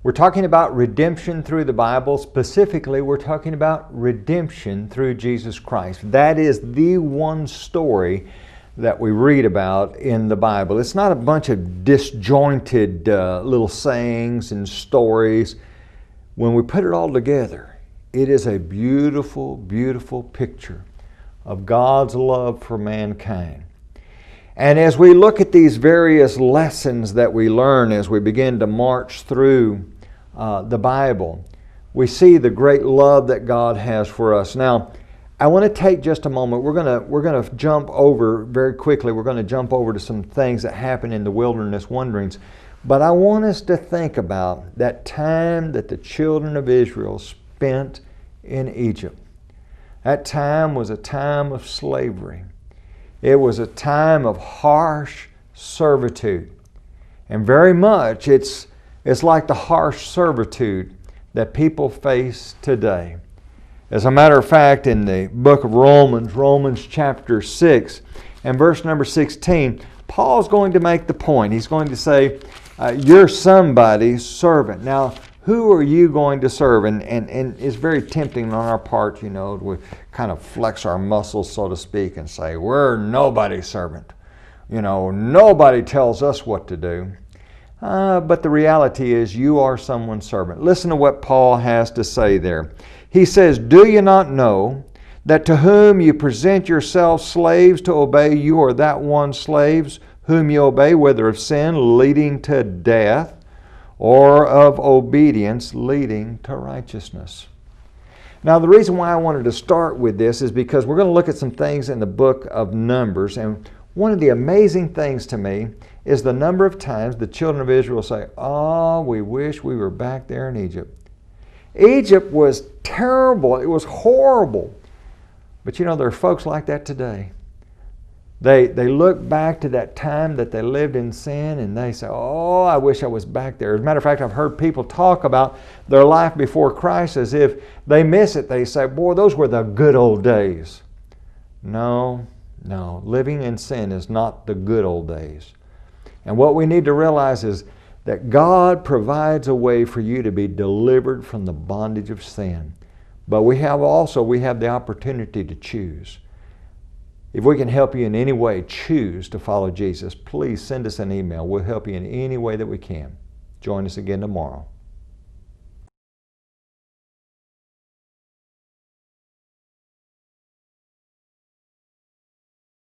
We're talking about redemption through the Bible. Specifically, we're talking about redemption through Jesus Christ. That is the one story that we read about in the Bible. It's not a bunch of disjointed little sayings and stories. When we put it all together, it is a beautiful, beautiful picture of God's love for mankind. And as we look at these various lessons that we learn as we begin to march through the Bible, we see the great love that God has for us. Now, I want to take just a moment. We're going to jump over very quickly. We're going to jump over to some things that happen in the wilderness wanderings. But I want us to think about that time that the children of Israel spent in Egypt. That time was a time of slavery. It was a time of harsh servitude. And very much it's like the harsh servitude that people face today. As a matter of fact, in the book of Romans chapter 6 and verse number 16, Paul's going to make the point. He's going to say, you're somebody's servant. Now, who are you going to serve? And it's very tempting on our part, to kind of flex our muscles, so to speak, and say, we're nobody's servant. Nobody tells us what to do. But the reality is you are someone's servant. Listen to what Paul has to say there. He says, do you not know that to whom you present yourselves slaves to obey, you are that one slaves whom you obey, whether of sin leading to death, or of obedience leading to righteousness. Now, the reason why I wanted to start with this is because we're going to look at some things in the book of Numbers, and one of the amazing things to me is the number of times the children of Israel say, oh, we wish we were back there in Egypt. Egypt was terrible. It was horrible. But there are folks like that today. They look back to that time that they lived in sin and they say, oh, I wish I was back there. As a matter of fact, I've heard people talk about their life before Christ as if they miss it. They say, boy, those were the good old days. No. Living in sin is not the good old days. And what we need to realize is that God provides a way for you to be delivered from the bondage of sin. But we have the opportunity to choose. If we can help you in any way choose to follow Jesus, please send us an email. We'll help you in any way that we can. Join us again tomorrow.